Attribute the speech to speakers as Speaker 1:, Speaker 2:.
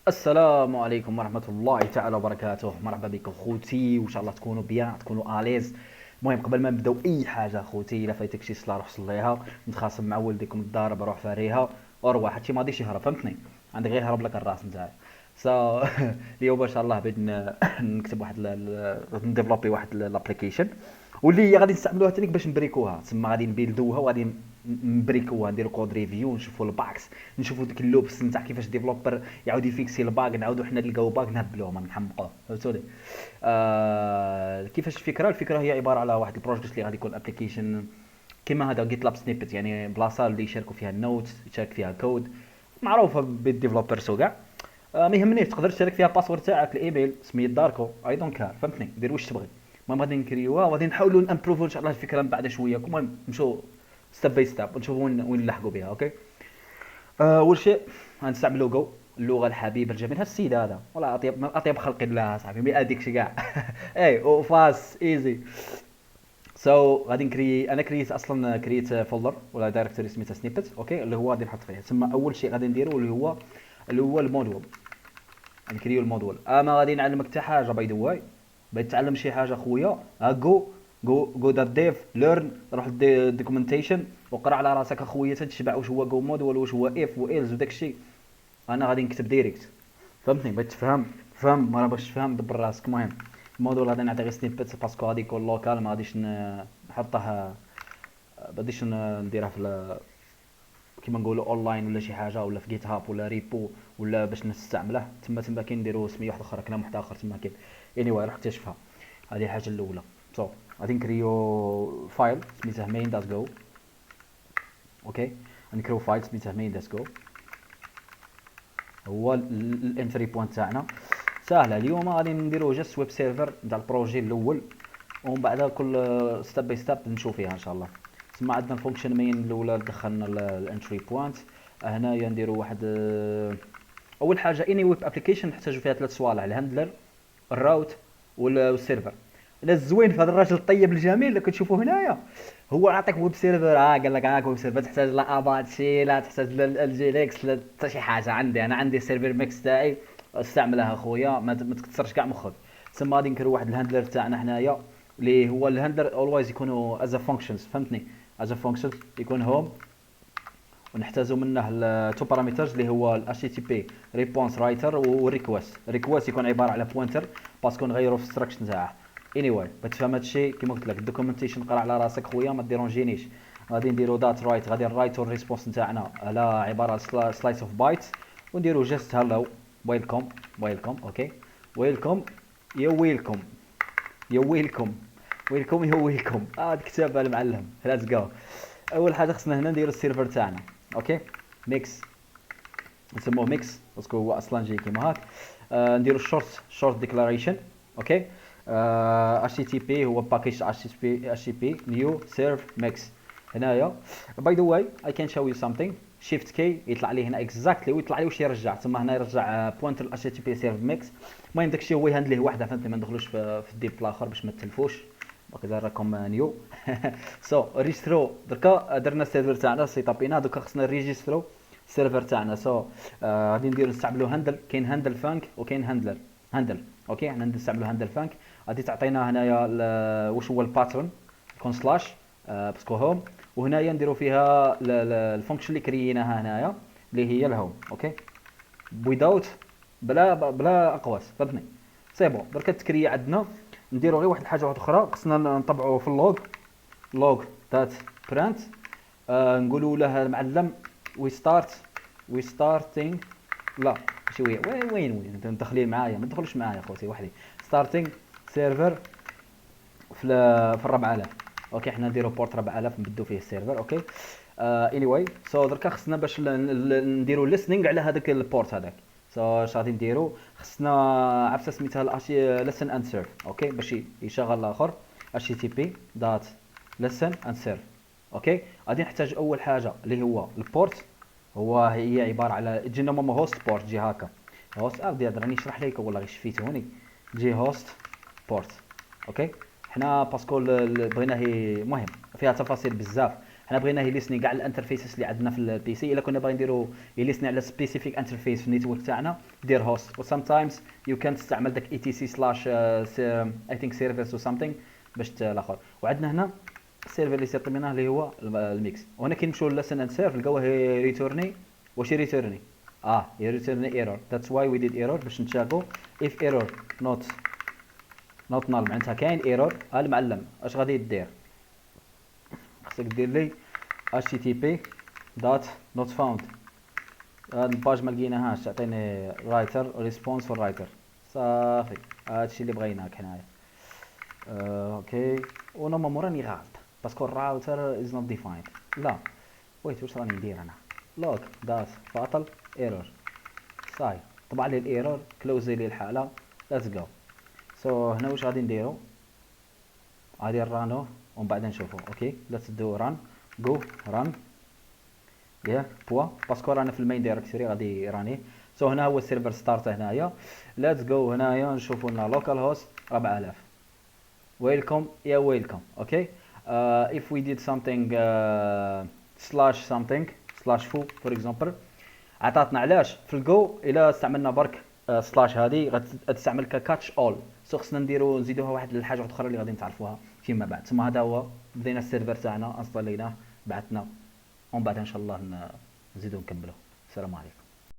Speaker 1: السلام عليكم ورحمة الله تعالى وبركاته. مرحبا بكم خوتي، وان شاء الله تكونوا بيان، تكونوا اليز. المهم قبل ما نبداو اي حاجه خوتي، الا فايتك شي صلاه روح صليها، متخاصم مع والديكم الضارب روح فاريها، وروح هادشي ما غاديش يهرب، فهمتني؟ عندك غير يهرب لك الراس نتاعك. سا اليوم ان شاء الله بغيت نكتب واحد نديفلوبي واحد لابليكيشن، واللي هي غادي نستعملوها تانيك باش نبريكوها، تسمى غادي نبيلدوها وغادي نبريكوها، نديرو كود ريفيو، نشوفوا الباكس، نشوفوا ديك اللوبس نتاع كيفاش ديفلوبر يعاود يفيكسي الباغ، نعاودو حنا نلقاو باغ نهبلوه ما نحمقوه، فهمتوني؟ كيفاش الفكره هي عباره على واحد البروجيكت اللي غادي يكون ابليكيشن كيما هذا جيت لاب سنيبت، يعني بلاصه اللي يشاركوا فيها النوت، يشارك فيها كود، معروفه بالديفلوبرز وكاع. ما يهمنيش، تقدر تشارك فيها الباسورد تاعك، الايميل، سميت داركو، اي دونت كار، فهمتني؟ دير واش تبغي. المهم غادي نكريوها وغادي نحاولوا نامبروفو ان شاء الله الفكره من بعد شويه. المهم نمشوا ستيب باي ستيب ونشوفوا وين نلحقوا بها. اوكي. اول شيء غنستعملوا جو، اللغه الحبيبه الجميله، هذا السيد هذا والله اطيب اطيب خلق الله صاحبي، ما اديكش كاع. اي وفاس ايزي. غادي انا كريت اصلا، كريت فولدر ولا دايركتوري سميتها سنيبت، اوكي، اللي هو غادي نحط فيه. تسمى اول شيء غادي نديرو اللي هو المودول، نكريو المودول. اما غادي نعلمك حتى حاجه باي ذا واي، بغيت تتعلم شي حاجه خويا، جو دات ديف ليرن، روح الدوكيومنتيشن وقرا على راسك اخويا، تتشبع واش هو جو مودول، واش هو اف وايلز وداك الشيء. انا غادي نكتب ديريكت، فهمتني؟ بغيت تفهم فهم، ما باش تفهم دبر راسك. المهم الموضوع غادي نعطي غير سنيبت باسكو غادي يكون لوكال، ما غاديش نحطه، ما غاديش نديرها في كيما نقولوا اونلاين ولا شي حاجه، ولا في جيت هاب ولا ريبو، ولا باش نستعمله تما كاين نديروا سميه واحده اخرى، كلام واحد اخر تما كاين. اني واي راح اكتشفها. هذه الحاجه الاولى. غادي نكريو فايل سميته main دوت جو. اوكي، نكريو فايل سميته main دوت جو، هو الانتري بوينت تاعنا. ساهله اليوم غادي نديرو جاست ويب سيرفر نتاع البروجي الاول، ومن بعد كل ستيب باي ستيب نشوف فيها ان شاء الله. تسمى عندنا الفونكشن مين الاولى، دخلنا الانتري بوينت. هنايا نديرو واحد اول حاجه اني ويب ابليكيشن نحتاجو فيها ثلاث صوالح: الهاندلر، الراوت، والسيرفر. انا الزوين في هذا الراجل الطيب الجميل اللي كتشوفوه هنايا، هو عطاك ويب سيرفر، قال لك ويب سيرفر تحتاج لا اباتشي، لا تحتاج لا الجينكس، لا حتى شي حاجه. انا عندي سيرفر ميكس تاعي، استعملها اخويا، ما تكثرش كاع مخك. تسمى غادي نديرو واحد الهاندلر تاعنا حنايا، اللي هو الهاندلر اولويز يكونوا از فانكشنز، فهمتني؟ از فانكشنز يكون هوم، ونحتاجو منه تو بارامترز اللي هو ال HTTP ريسبونس رايتر والريكوست. ريكوست يكون عباره على بوينتر باسكو نغيرو في الستراكشر نتاعه. anyway باش تفهم هادشي كيما قلت لك الدوكيومنتيشن قرا على راسك خويا، ما ديرونجينيش. غادي نديرو دات رايت، غادي نرايتو الريسبونس نتاعنا على عباره على سلايس اوف بايت، ونديرو جاست هلو ويلكم. اوكي، ويلكم يا ويلكم يا ويلكم ويلكم يا ويلكم. هاد كتاب المعلم، ليتس جو. اول حاجه خصنا هنا نديرو السيرفر تاعنا. اوكي، ميكس، نسموه ميكس باسكو هو اصلا جاي كيما هاك. نديرو شورت ديكلاريشن. اوكي. اتش تي تي بي هو باكيج اتش تي بي نيو سيرف ميكس. هنايا باي ذا واي اي كان شو يو سامثينغ، شيفت كي يطلع لي هنا اكزاكتلي، ويطلع لي واش يرجع. تما هنا يرجع بوينتر اتش تي بي سيرف ميكس. المهم داكشي هو يهندليه وحده، فهمتني؟ ما ندخلوش في الديب الاخر باش ما تلفوش. باقي راكم نيو. ريجسترو دركا درنا السيرفر تاعنا، سيتابينا دوكا خصنا ريجسترو السيرفر تاعنا. غادي نديرو نستعملو هاندل، كاين هاندل فانك وكاين هاندل. اوكي، حنا نستعملو هاندل فانك. غادي تعطينا هنايا واش هو الباترن، يكون سلاش باسكو هوم، وهنايا نديرو فيها الفونكشن اللي كرييناها هنايا اللي هي الهوم. اوكي، ويداوت، بلا اقواس، فهمتني؟ سي بون. درك التكريه عندنا، نديرو غير واحد الحاجه واحده اخرى، خصنا نطبعوا في اللوغ دات برانت. نقولوا له المعلم وي ستارتينغ، لا ماشي وين انت مدخلين معايا، ما تدخلوش معايا خوتي وحدي. ستارتينغ سيرفر في 4000. اوكي، حنا نديرو بورت 4000 نبدو فيه السيرفر. اوكي. اني واي دركا خصنا باش نديرو ليسنينغ على هذاك البورت هذاك. اش غادي نديرو؟ خصنا عرفت سميتها لسن اند سيرف. اوكي، باش يشغل الاخر اتش تي بي دات لسن اند سيرف. اوكي، غادي نحتاج اول حاجه اللي هو البورت، هي عباره على تجينا ماما هوست بورت، تجي هكا هوست. بدي راني نشرح لك والله غير شفيتوني. تجي هوست بورت. اوكي، حنا باسكو بغينا هي، المهم فيها تفاصيل بزاف. حنا بغينا يليسني كاع الانترفيسز اللي عندنا في البي سي. الا كنا باغيين نديرو يليسني على سبيسيفيك انترفيس في النيتورك تاعنا، دير هوست. و sometimes you can تستعمل داك اي تي سي سلاش اي ثينك سيرفيس و something باش الاخر. وعندنا هنا السيرفر اللي سيطميناه اللي هو الميكس. وهنا كي نمشيو لسن اند سيرف نلقاوه ريتورني. واش ريتورني؟ ريتورني ايرور. ذاتس واي وي ديد ايرور باش نتشاكو. اف ايرور نوت نال معناتها كاين ايرور. المعلم اش غادي دير؟ خصك دير لي http dot not found. هاد الباج ما لقيناهاش، تعطيني رايتر ريسبونس فور رايتر. صافي هادشي اللي بغيناك حنايا. اوكي. ونورمالمون راني غلط باسكو الراوتر از نوت ديفايند. لا ويت، واش راني ندير انا؟ لوك دات فاطل ايرور. صاي طبع لي الايرور، كلوزي لي الحاله، ليتس جو. سو هنا واش غادي نديرو؟ غادي نرانو ومن بعد نشوفو. اوكي ليتس دو ران جو ران ياك بوا باسكو رانا في المين دايركتوري غادي راني. سو هنا هو السيرفر ستارت هنايا. ليتس جو هنايا نشوفو لنا لوكال هوست 4000. ويلكم يا ويلكم. اوكي if we did something slash something slash foo for example عطاتنا. علاش في الجو الا استعملنا برك سلاش هذه غتستعمل ككاتش اول. سو خصنا نزيدوها واحد الحاجه اخرى اللي غادي نتعرفوها فيما بعد. ثم هذا هو بدينا السيرفر تاعنا انستاليناه بعثنا ومن بعد ان شاء الله نزيدو نكملو. السلام عليكم.